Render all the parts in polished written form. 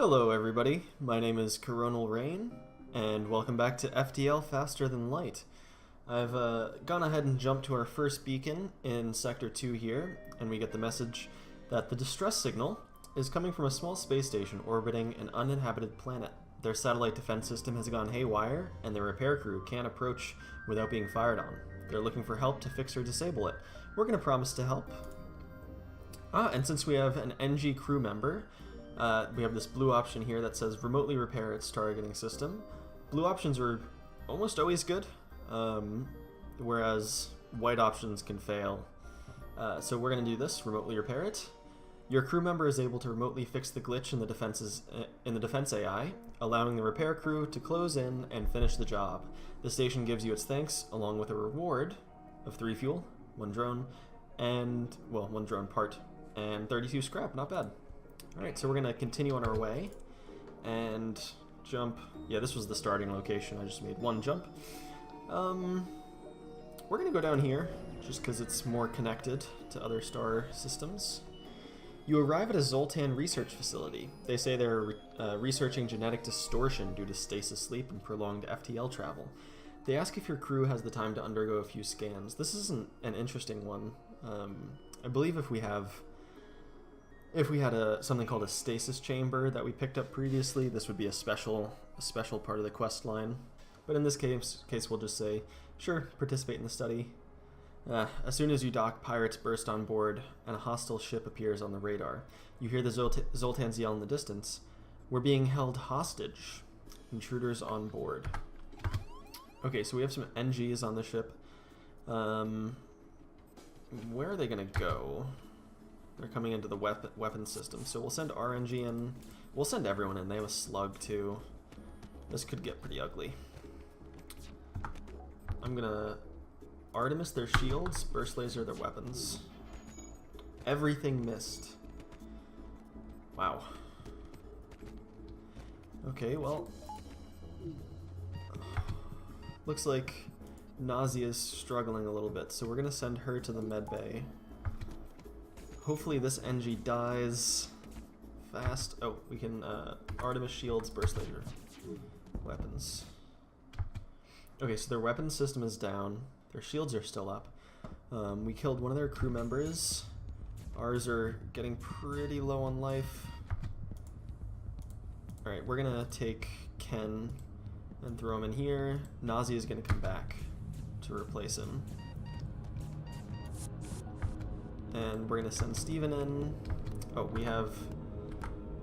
Hello everybody, my name is Coronal Rain, and welcome back to FTL Faster Than Light. I've gone ahead and jumped to our first beacon in Sector 2 here, and we get the message that the distress signal is coming from a small space station orbiting an uninhabited planet. Their satellite defense system has gone haywire, and their repair crew can't approach without being fired on. They're looking for help to fix or disable it. We're going to promise to help. And since we have an NG crew member, we have this blue option here that says remotely repair its targeting system. Blue options are almost always good, whereas white options can fail. So we're going to do this, remotely repair it. Your crew member is able to remotely fix the glitch in the defense AI, allowing the repair crew to close in and finish the job. The station gives you its thanks, along with a reward of 3 fuel, 1 drone, and, well, 1 drone part, and 32 scrap, not bad. Alright, so we're going to continue on our way, and jump. Yeah, this was the starting location, I just made 1 jump. We're going to go down here, just because it's more connected to other star systems. You arrive at a Zoltan research facility. They say they're researching genetic distortion due to stasis sleep and prolonged FTL travel. They ask if your crew has the time to undergo a few scans. This is an interesting one. I believe if we had something called a stasis chamber that we picked up previously, this would be a special part of the quest line. But in this case we'll just say, sure, participate in the study. As soon as you dock, pirates burst on board, and a hostile ship appears on the radar. You hear the Zoltans yell in the distance, "We're being held hostage. Intruders on board." Okay, so we have some NGs on the ship. Where are they going to go? They're coming into the weapon system, so we'll send RNG in. We'll send everyone in. They have a slug, too. This could get pretty ugly. I'm going to Artemis their shields, burst laser their weapons. Everything missed. Wow. Okay, well, looks like Nausea's struggling a little bit, so we're gonna send her to the med bay. Hopefully this NG dies fast. Oh, we can Artemis shields, burst laser weapons. Okay, so their weapons system is down. Their shields are still up. We killed one of their crew members. Ours are getting pretty low on life. Alright, we're gonna take Ken and throw him in here. Nausea is gonna come back to replace him. And we're gonna send Steven in. Oh, we have...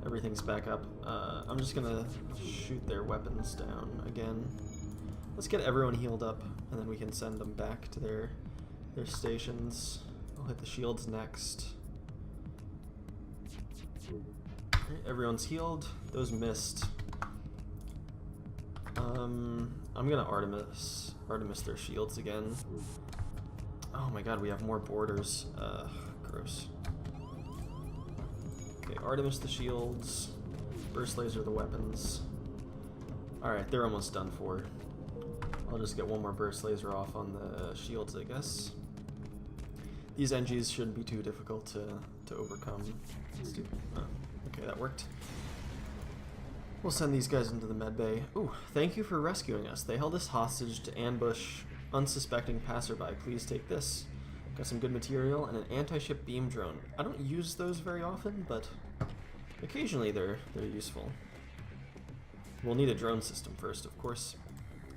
everything's back up. I'm just gonna shoot their weapons down again. Let's get everyone healed up, and then we can send them back to their stations. I'll hit the shields next. Okay, everyone's healed. Those missed. I'm gonna Artemis their shields again. Oh my god, we have more borders. Gross. Okay, Artemis the shields. Burst laser the weapons. Alright, they're almost done for. I'll just get 1 more burst laser off on the shields, I guess. These NGs shouldn't be too difficult to overcome. Let's do, okay, that worked. We'll send these guys into the med bay. Ooh, thank you for rescuing us. They held us hostage to ambush unsuspecting passerby. Please take this. Got some good material and an anti-ship beam drone. I don't use those very often, but occasionally they're useful. We'll need a drone system first, of course.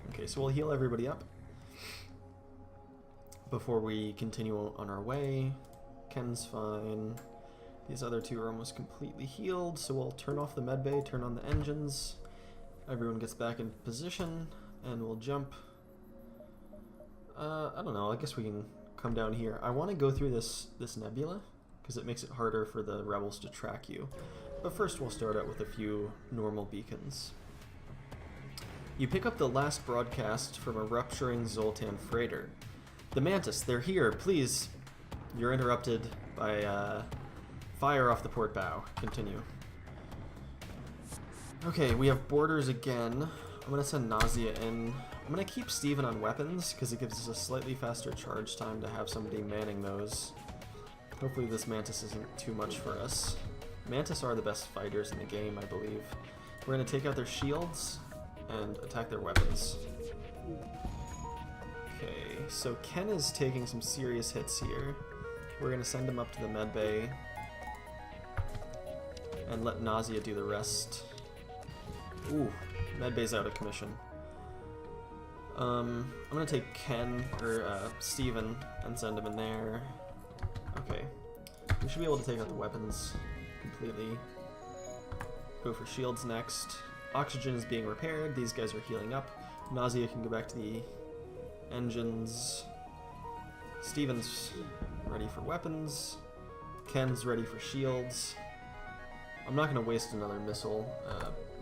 Okay, so we'll heal everybody up before we continue on our way. Ken's fine. These other 2 are almost completely healed, so we'll turn off the medbay, turn on the engines. Everyone gets back in position, and we'll jump. I don't know, I guess we can come down here. I want to go through this nebula, because it makes it harder for the rebels to track you. But first we'll start out with a few normal beacons. You pick up the last broadcast from a rupturing Zoltan freighter. The Mantis, they're here, please. You're interrupted by fire off the port bow. Continue. Okay, we have borders again. I'm going to send Nausea in. I'm going to keep Steven on weapons, because it gives us a slightly faster charge time to have somebody manning those. Hopefully this Mantis isn't too much for us. Mantis are the best fighters in the game, I believe. We're going to take out their shields and attack their weapons. Okay, so Ken is taking some serious hits here. We're going to send him up to the med bay and let Nausea do the rest. Ooh, med bay's out of commission. I'm going to take Ken, or Steven, and send him in there. Okay, we should be able to take out the weapons completely. Go for shields next. Oxygen is being repaired. These guys are healing up. Nausea can go back to the engines. Steven's ready for weapons. Ken's ready for shields. I'm not going to waste another missile.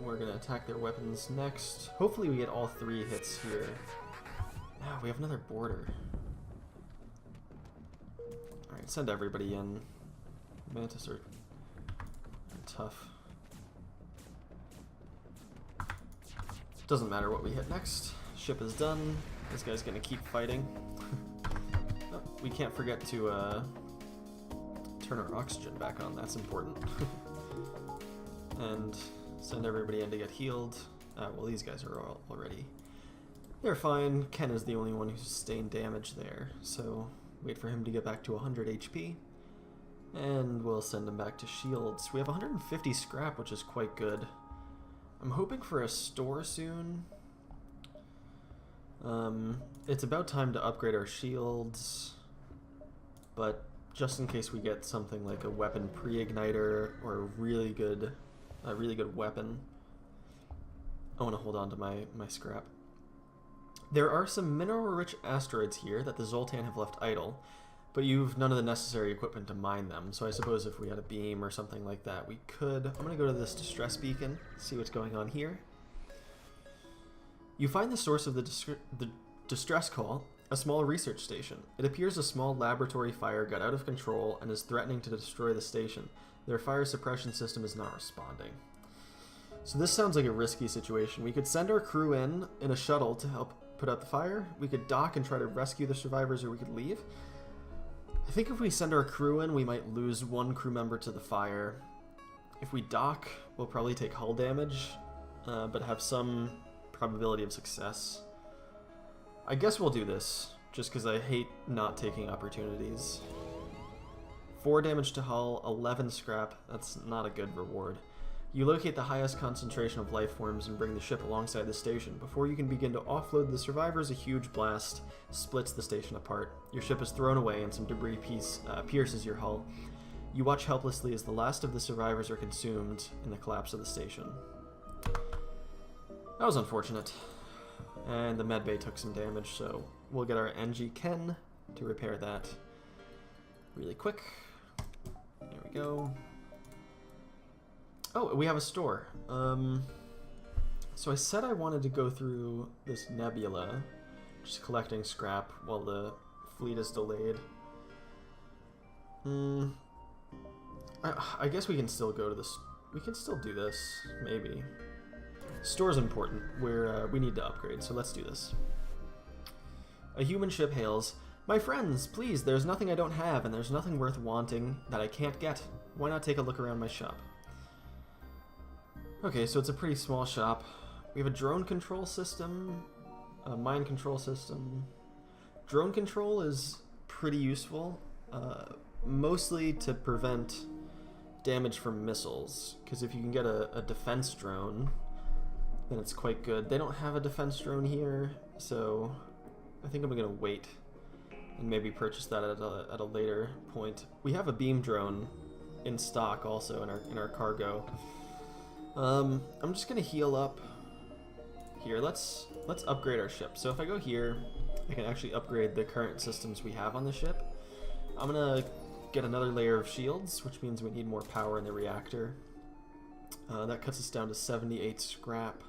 We're going to attack their weapons next. Hopefully we get all 3 hits here. Now we have another border. Alright, send everybody in. Mantis are tough. Doesn't matter what we hit next. Ship is done. This guy's gonna keep fighting. Oh, we can't forget to turn our oxygen back on. That's important. And send everybody in to get healed. Well, these guys are all already. They're fine. Ken is the only one who sustained damage there. So wait for him to get back to 100 HP. And we'll send him back to shields. We have 150 scrap, which is quite good. I'm hoping for a store soon. It's about time to upgrade our shields, but just in case we get something like a weapon pre-igniter or a really good weapon, I want to hold on to my scrap. There are some mineral-rich asteroids here that the Zoltan have left idle, but you've none of the necessary equipment to mine them, so I suppose if we had a beam or something like that, we could. I'm going to go to this distress beacon, see what's going on here. You find the source of the distress call, a small research station. It appears a small laboratory fire got out of control and is threatening to destroy the station. Their fire suppression system is not responding. So this sounds like a risky situation. We could send our crew in a shuttle to help put out the fire. We could dock and try to rescue the survivors, or we could leave. I think if we send our crew in, we might lose one crew member to the fire. If we dock, we'll probably take hull damage, but have some probability of success. I guess we'll do this, just because I hate not taking opportunities. 4 damage to hull, 11 scrap. That's not a good reward. You locate the highest concentration of life forms and bring the ship alongside the station. Before you can begin to offload the survivors, a huge blast splits the station apart. Your ship is thrown away and some debris pierces your hull. You watch helplessly as the last of the survivors are consumed in the collapse of the station. That was unfortunate. And the medbay took some damage, so we'll get our NG Ken to repair that really quick. There we go. Oh, we have a store. So I said I wanted to go through this nebula, just collecting scrap while the fleet is delayed. I guess we can still go to this. We can still do this, maybe. Store's important. We need to upgrade, so let's do this. A human ship hails. My friends, please, there's nothing I don't have, and there's nothing worth wanting that I can't get. Why not take a look around my shop? Okay, so it's a pretty small shop. We have a drone control system, a mine control system. Drone control is pretty useful, mostly to prevent damage from missiles, because if you can get a defense drone, then it's quite good. They don't have a defense drone here, so I think I'm going to wait and maybe purchase that at a later point. We have a beam drone in stock also in our cargo. I'm just gonna heal up here. Let's upgrade our ship. So if I go here, I can actually upgrade the current systems we have on the ship. I'm gonna get another layer of shields, which means we need more power in the reactor. That cuts us down to 78 scrap.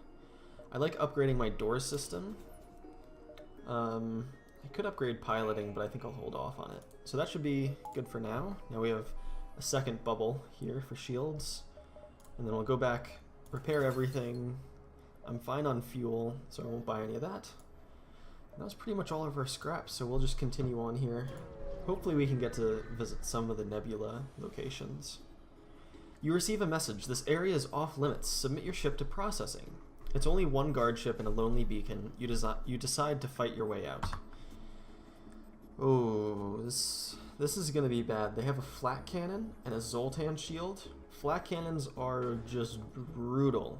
I like upgrading my door system. I could upgrade piloting, but I think I'll hold off on it. So that should be good for now. Now we have a second bubble here for shields. And then we'll go back, repair everything. I'm fine on fuel, so I won't buy any of that. And that was pretty much all of our scrap, so we'll just continue on here. Hopefully we can get to visit some of the nebula locations. You receive a message. This area is off limits. Submit your ship to processing. It's only one guard ship and a lonely beacon. You decide to fight your way out. Oh, this is gonna be bad. They have a flak cannon and a Zoltan shield. Flak cannons are just brutal.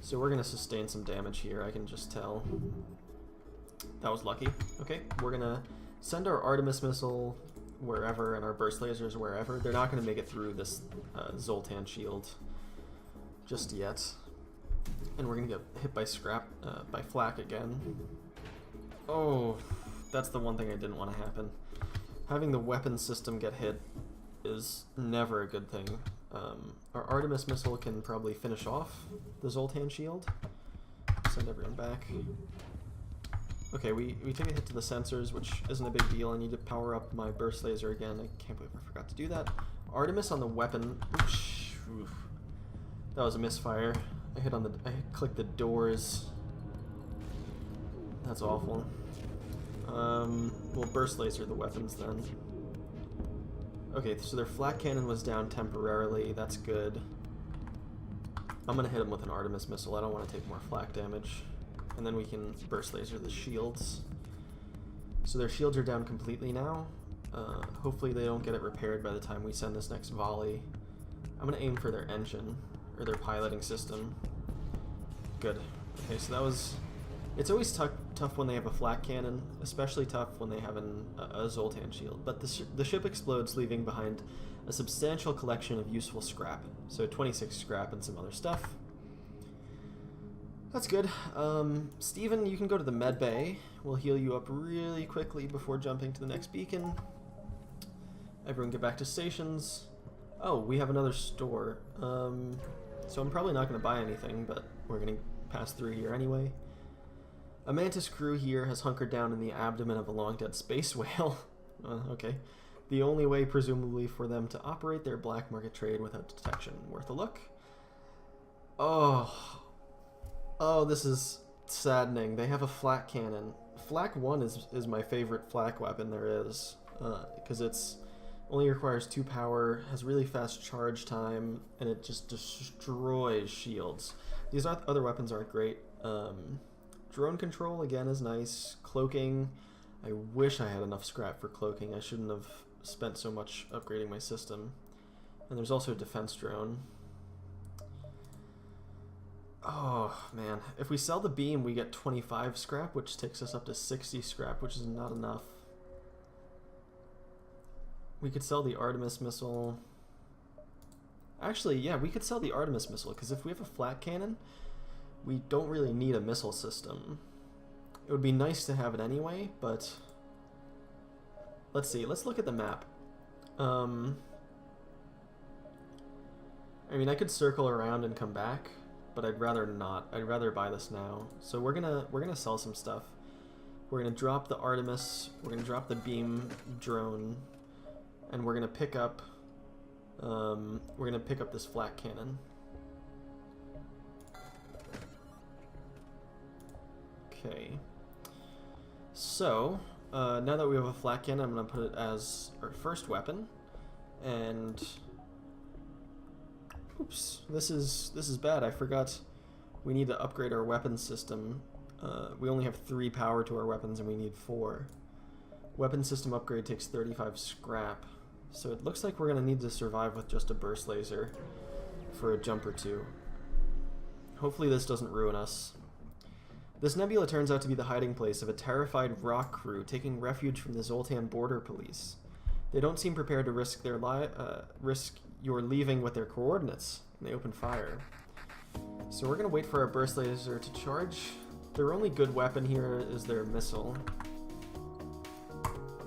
So we're gonna sustain some damage here, I can just tell. That was lucky. Okay, we're gonna send our Artemis missile wherever and our burst lasers wherever. They're not gonna make it through this Zoltan shield just yet. And we're gonna get hit by by flak again. Oh, that's the one thing I didn't want to happen. Having the weapon system get hit is never a good thing. Our Artemis missile can probably finish off the Zoltan shield. Send everyone back. Okay, we take a hit to the sensors, which isn't a big deal. I need to power up my burst laser again. I can't believe I forgot to do that. Artemis on the weapon. Oof. That was a misfire. I clicked the doors. That's awful. We'll burst laser the weapons then. Okay, so their flak cannon was down temporarily. That's good. I'm gonna hit them with an Artemis missile. I don't want to take more flak damage. And then we can burst laser the shields. So their shields are down completely now. Hopefully they don't get it repaired by the time we send this next volley. I'm gonna aim for their engine, or their piloting system. Good. Okay, so that was... It's always tough when they have a flak cannon, especially tough when they have a Zoltan shield. But the ship explodes, leaving behind a substantial collection of useful scrap. So 26 scrap and some other stuff. That's good. Steven, you can go to the med bay. We'll heal you up really quickly before jumping to the next beacon. Everyone get back to stations. Oh, we have another store. So I'm probably not going to buy anything, but we're going to pass through here anyway. A Mantis crew here has hunkered down in the abdomen of a long-dead space whale. Okay. The only way, presumably, for them to operate their black market trade without detection. Worth a look. Oh, this is saddening. They have a flak cannon. Flak 1 is my favorite flak weapon there is, because it's only requires 2 power, has really fast charge time, and it just destroys shields. These other weapons aren't great. Drone control, again, is nice. Cloaking, I wish I had enough scrap for cloaking. I shouldn't have spent so much upgrading my system. And there's also a defense drone. Oh, man. If we sell the beam, we get 25 scrap, which takes us up to 60 scrap, which is not enough. We could sell the Artemis missile. Actually, yeah, we could sell the Artemis missile, because if we have a flak cannon, we don't really need a missile system. It would be nice to have it anyway, but... Let's see, let's look at the map. I mean, I could circle around and come back, but I'd rather not. I'd rather buy this now. So we're gonna sell some stuff. We're gonna drop the Artemis, we're gonna drop the beam drone, and we're gonna pick up this flak cannon. Okay. So, now that we have a flak cannon, I'm gonna put it as our first weapon, and oops, this is bad. I forgot we need to upgrade our weapon system. We only have 3 power to our weapons, and we need 4. Weapon system upgrade takes 35 scrap, so it looks like we're gonna need to survive with just a burst laser for a jump or 2. Hopefully this doesn't ruin us. This nebula turns out to be the hiding place of a terrified rock crew taking refuge from the Zoltan border police. They don't seem prepared to risk your leaving with their coordinates, and they open fire. So we're going to wait for our burst laser to charge. Their only good weapon here is their missile.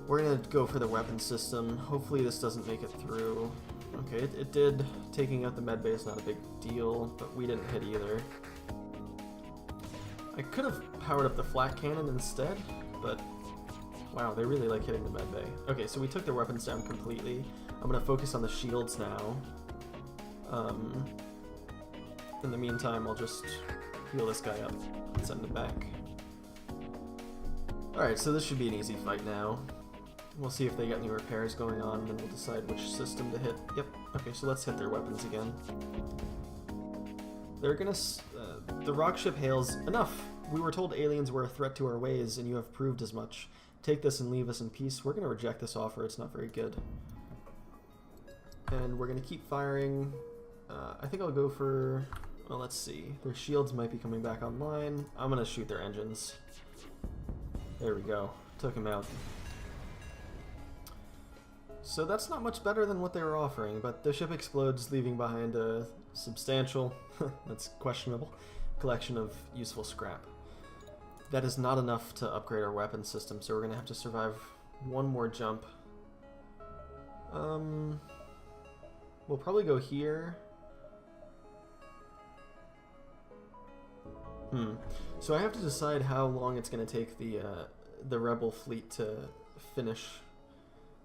We're going to go for the weapon system. Hopefully this doesn't make it through. Okay, it did. Taking out the medbay is not a big deal, but we didn't hit either. I could have powered up the flak cannon instead, but wow, they really like hitting the medbay. Okay, so we took their weapons down completely. I'm going to focus on the shields now. In the meantime, I'll just heal this guy up and send him back. Alright, so this should be an easy fight now. We'll see if they get any repairs going on, and we'll decide which system to hit. Yep. Okay, so let's hit their weapons again. They're gonna... the rock ship hails, "Enough! We were told aliens were a threat to our ways, and you have proved as much. Take this and leave us in peace." We're gonna reject this offer, it's not very good. And we're gonna keep firing. I think I'll go for... Well, let's see. Their shields might be coming back online. I'm gonna shoot their engines. There we go. Took him out. So that's not much better than what they were offering, but the ship explodes, leaving behind a substantial, that's questionable, collection of useful scrap. That is not enough to upgrade our weapon system, so we're going to have to survive one more jump. We'll probably go here. So I have to decide how long it's going to take the rebel fleet to finish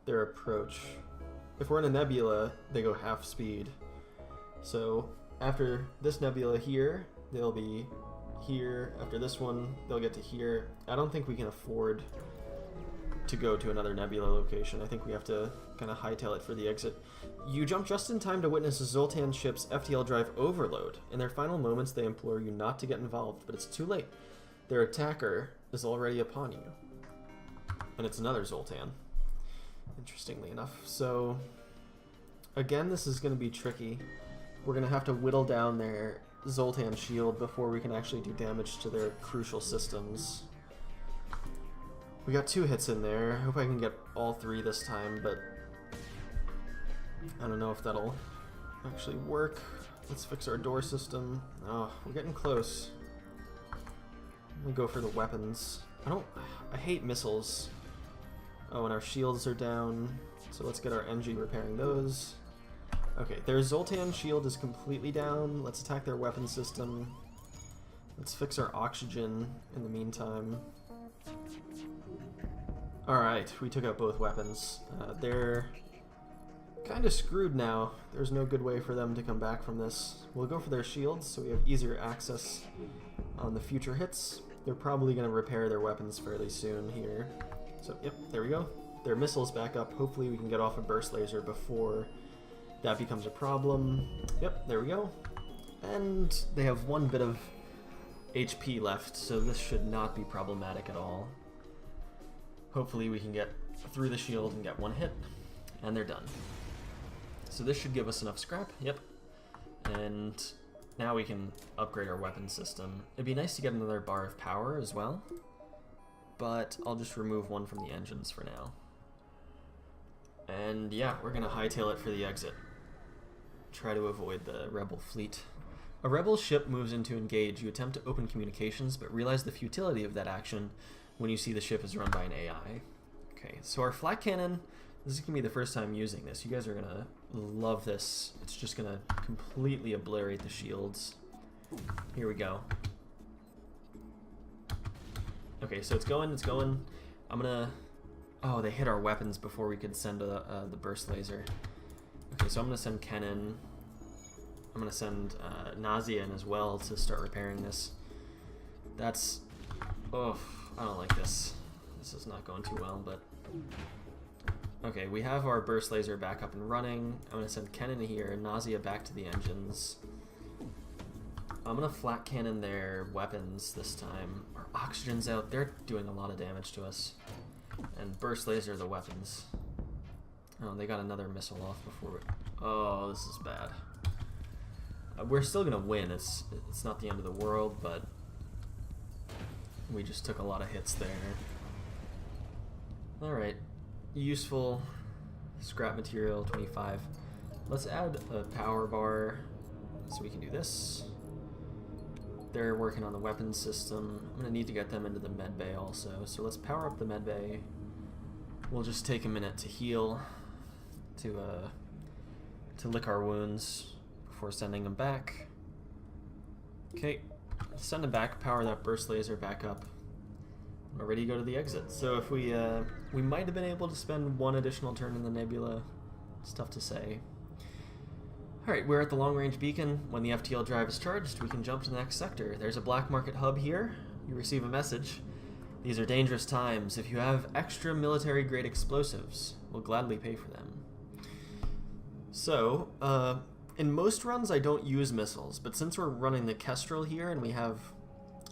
their approach. If we're in a nebula, they go half speed. So after this nebula here, they'll be here. After this one, they'll get to here. I don't think we can afford to go to another nebula location. I think we have to kind of hightail it for the exit. You jump just in time to witness a Zoltan ship's FTL drive overload. In their final moments, they implore you not to get involved, but it's too late. Their attacker is already upon you. And it's another Zoltan, interestingly enough. So, again, this is going to be tricky. We're going to have to whittle down their Zoltan shield before we can actually do damage to their crucial systems. We got 2 hits in there. I hope I can get all 3 this time, but I don't know if that'll actually work. Let's fix our door system. Oh, we're getting close. Let me go for the weapons. I hate missiles. Oh, and our shields are down, so let's get our NG repairing those. Okay, their Zoltan shield is completely down. Let's attack their weapon system. Let's fix our oxygen in the meantime. Alright, we took out both weapons. They're kind of screwed now. There's no good way for them to come back from this. We'll go for their shields so we have easier access on the future hits. They're probably going to repair their weapons fairly soon here. So, yep, there we go. Their missiles back up. Hopefully we can get off a burst laser before that becomes a problem. Yep, there we go. And they have 1 bit of HP left, so this should not be problematic at all. Hopefully we can get through the shield and get 1 hit, and they're done. So this should give us enough scrap, yep. And now we can upgrade our weapon system. It'd be nice to get another bar of power as well, but I'll just remove 1 from the engines for now. And yeah, we're gonna hightail it for the exit. Try to avoid the rebel fleet. A rebel ship moves in to engage. You attempt to open communications, but realize the futility of that action when you see the ship is run by an AI. Okay, so our flak cannon, this is gonna be the first time using this. You guys are gonna love this. It's just gonna completely obliterate the shields. Here we go. Okay, so it's going. I'm gonna... Oh, they hit our weapons before we could send the burst laser. Okay, so I'm gonna send Ken in. I'm gonna send Nausea in as well to start repairing this. That's... Oh, I don't like this. This is not going too well, but... Okay, we have our burst laser back up and running. I'm gonna send Ken in here, Nausea back to the engines. I'm gonna flat cannon their weapons this time. Our oxygen's out. They're doing a lot of damage to us. And burst laser the weapons. Oh, they got another missile off before. Oh, this is bad. We're still gonna win. It's not the end of the world, but we just took a lot of hits there. All right, useful scrap material 25. Let's add a power bar so we can do this. They're working on the weapons system. I'm gonna need to get them into the med bay also. So let's power up the med bay. We'll just take a minute to heal, to lick our wounds before sending them back. Okay, send them back. Power that burst laser back up. We're ready to go to the exit. So if we might have been able to spend 1 additional turn in the nebula. It's tough to say. Alright, we're at the long-range beacon. When the FTL drive is charged, we can jump to the next sector. There's a black market hub here. You receive a message. These are dangerous times. If you have extra military-grade explosives, we'll gladly pay for them. So, in most runs I don't use missiles, but since we're running the Kestrel here and we have...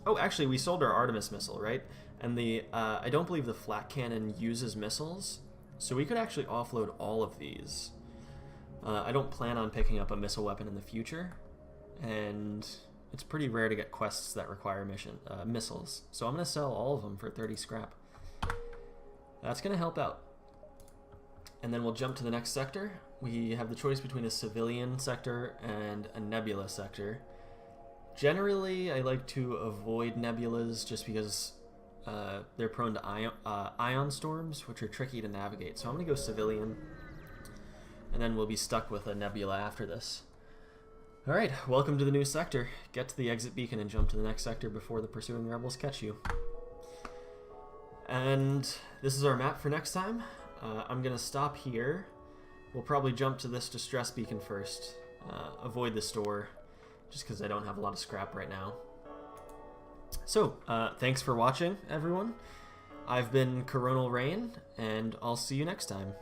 Oh, actually, we sold our Artemis missile, right? And the I don't believe the flak cannon uses missiles, so we could actually offload all of these. I don't plan on picking up a missile weapon in the future, and it's pretty rare to get quests that require missiles. So I'm going to sell all of them for 30 scrap. That's going to help out. And then we'll jump to the next sector. We have the choice between a civilian sector and a nebula sector. Generally, I like to avoid nebulas just because they're prone to ion storms, which are tricky to navigate. So I'm going to go civilian, and then we'll be stuck with a nebula after this. Alright, welcome to the new sector. Get to the exit beacon and jump to the next sector before the pursuing rebels catch you. And this is our map for next time. I'm going to stop here. We'll probably jump to this distress beacon first. Avoid the store, just because I don't have a lot of scrap right now. So, thanks for watching, everyone. I've been Coronal Rain, and I'll see you next time.